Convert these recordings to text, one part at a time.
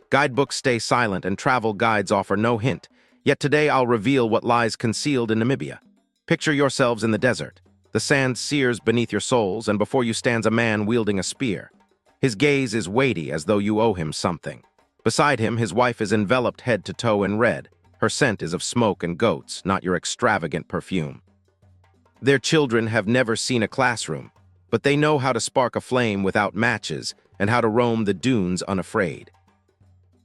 Guidebooks stay silent and travel guides offer no hint, yet today I'll reveal what lies concealed in Namibia. Picture yourselves in the desert. The sand sears beneath your soles, and before you stands a man wielding a spear. His gaze is weighty, as though you owe him something. Beside him, his wife is enveloped head to toe in red. Her scent is of smoke and goats, not your extravagant perfume. Their children have never seen a classroom, but they know how to spark a flame without matches and how to roam the dunes unafraid.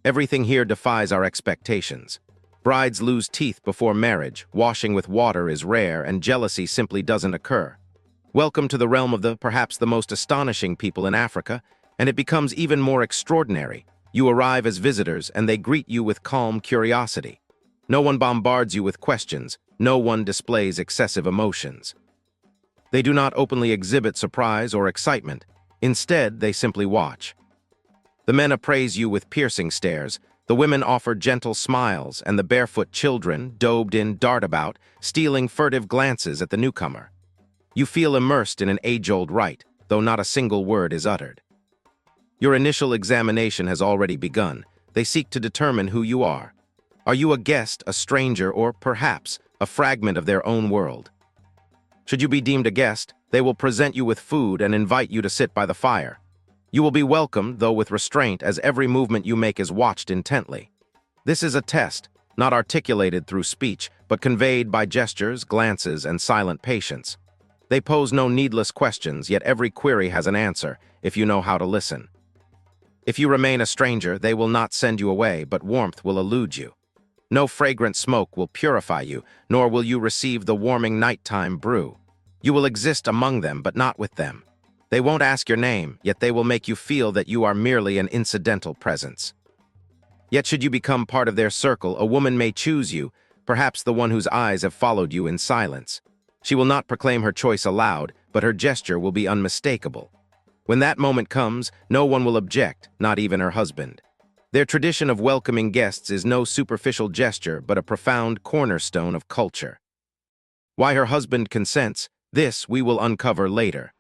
Everything here defies our expectations. Brides lose teeth before marriage, washing with water is rare, and jealousy simply doesn't occur. Welcome to the realm of perhaps the most astonishing people in Africa, and it becomes even more extraordinary. You arrive as visitors, and they greet you with calm curiosity. No one bombards you with questions. No one displays excessive emotions. They do not openly exhibit surprise or excitement. Instead, they simply watch. The men appraise you with piercing stares. The women offer gentle smiles, and the barefoot children, daubed in, dart about, stealing furtive glances at the newcomer. You feel immersed in an age-old rite, though not a single word is uttered. Your initial examination has already begun. They seek to determine who you are. Are you a guest, a stranger, or perhaps a fragment of their own world? Should you be deemed a guest, they will present you with food and invite you to sit by the fire. You will be welcomed, though with restraint, as every movement you make is watched intently. This is a test, not articulated through speech, but conveyed by gestures, glances, and silent patience. They pose no needless questions, yet every query has an answer, if you know how to listen. If you remain a stranger, they will not send you away, but warmth will elude you. No fragrant smoke will purify you, nor will you receive the warming nighttime brew. You will exist among them, but not with them. They won't ask your name, yet they will make you feel that you are merely an incidental presence. Yet should you become part of their circle, a woman may choose you, perhaps the one whose eyes have followed you in silence. She will not proclaim her choice aloud, but her gesture will be unmistakable. When that moment comes, no one will object, not even her husband. Their tradition of welcoming guests is no superficial gesture, but a profound cornerstone of culture. Why her husband consents, this we will uncover later.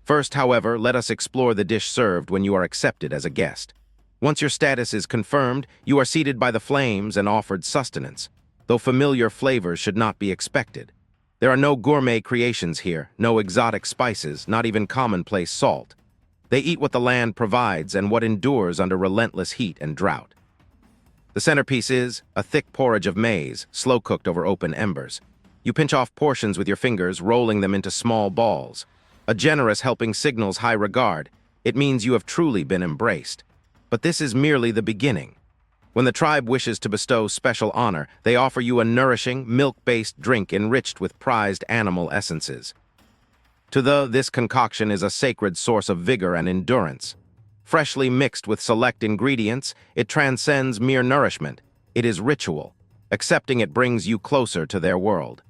First, however, let us explore the dish served when you are accepted as a guest. Once your status is confirmed, you are seated by the flames and offered sustenance, though familiar flavors should not be expected. There are no gourmet creations here, no exotic spices, not even commonplace salt. They eat what the land provides and what endures under relentless heat and drought. The centerpiece is a thick porridge of maize, slow-cooked over open embers. You pinch off portions with your fingers, rolling them into small balls. A generous helping signals high regard. It means you have truly been embraced. But this is merely the beginning. When the tribe wishes to bestow special honor, they offer you a nourishing, milk-based drink enriched with prized animal essences. This concoction is a sacred source of vigor and endurance. Freshly mixed with select ingredients, it transcends mere nourishment. It is ritual. Accepting it brings you closer to their world.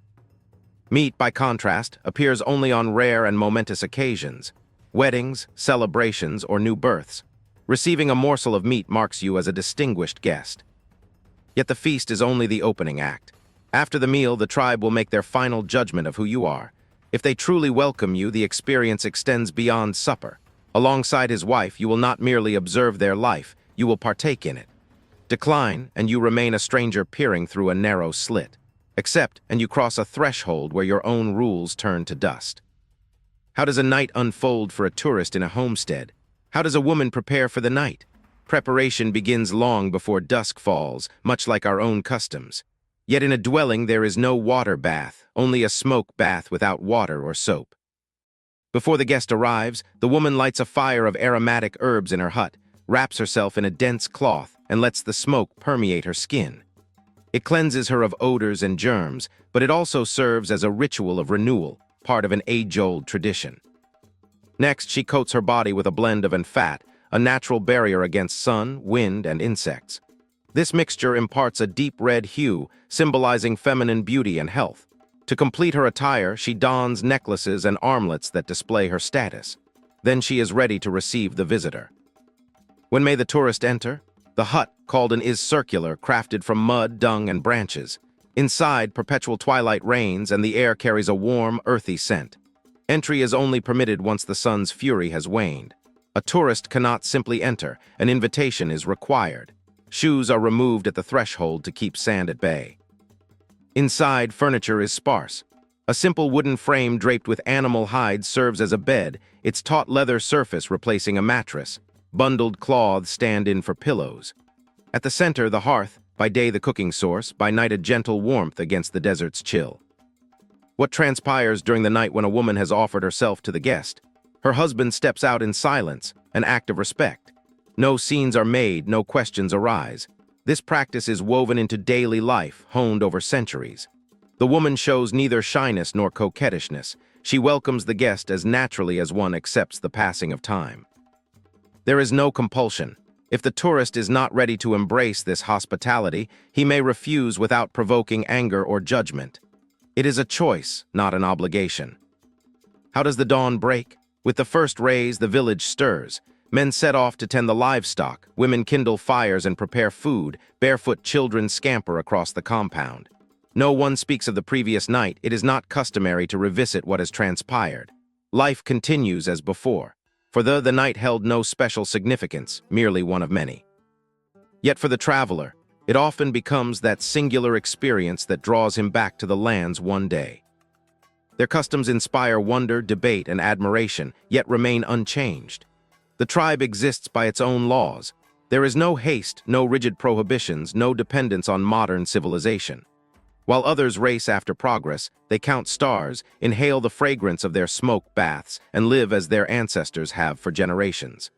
Meat, by contrast, appears only on rare and momentous occasions, weddings, celebrations, or new births. Receiving a morsel of meat marks you as a distinguished guest. Yet the feast is only the opening act. After the meal, the tribe will make their final judgment of who you are. If they truly welcome you, the experience extends beyond supper. Alongside his wife, you will not merely observe their life, you will partake in it. Decline, and you remain a stranger peering through a narrow slit. Accept, and you cross a threshold where your own rules turn to dust. How does a night unfold for a tourist in a homestead? How does a woman prepare for the night? Preparation begins long before dusk falls, much like our own customs. Yet in a dwelling there is no water bath, only a smoke bath without water or soap. Before the guest arrives, the woman lights a fire of aromatic herbs in her hut, wraps herself in a dense cloth, and lets the smoke permeate her skin. It cleanses her of odors and germs, but it also serves as a ritual of renewal, part of an age-old tradition. Next, she coats her body with a blend of fat, a natural barrier against sun, wind, and insects. This mixture imparts a deep red hue, symbolizing feminine beauty and health. To complete her attire, she dons necklaces and armlets that display her status. Then she is ready to receive the visitor. When may the tourist enter? The hut, called is circular, crafted from mud, dung, and branches. Inside, perpetual twilight reigns, and the air carries a warm, earthy scent. Entry is only permitted once the sun's fury has waned. A tourist cannot simply enter, an invitation is required. Shoes are removed at the threshold to keep sand at bay. Inside, furniture is sparse. A simple wooden frame draped with animal hides serves as a bed, its taut leather surface replacing a mattress. Bundled cloths stand in for pillows. At the center, the hearth, by day the cooking source, by night a gentle warmth against the desert's chill. What transpires during the night when a woman has offered herself to the guest? Her husband steps out in silence, an act of respect. No scenes are made, no questions arise. This practice is woven into daily life, honed over centuries. The woman shows neither shyness nor coquettishness. She welcomes the guest as naturally as one accepts the passing of time. There is no compulsion. If the tourist is not ready to embrace this hospitality, he may refuse without provoking anger or judgment. It is a choice, not an obligation. How does the dawn break? With the first rays, the village stirs. Men set off to tend the livestock, women kindle fires and prepare food, barefoot children scamper across the compound. No one speaks of the previous night. It is not customary to revisit what has transpired. Life continues as before. For the night held no special significance, merely one of many. Yet for the traveler, it often becomes that singular experience that draws him back to the lands one day. Their customs inspire wonder, debate, and admiration, yet remain unchanged. The tribe exists by its own laws. There is no haste, no rigid prohibitions, no dependence on modern civilization. While others race after progress, they count stars, inhale the fragrance of their smoke baths, and live as their ancestors have for generations.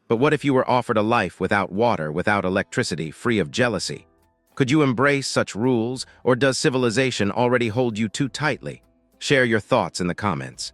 But what if you were offered a life without water, without electricity, free of jealousy? Could you embrace such rules, or does civilization already hold you too tightly? Share your thoughts in the comments.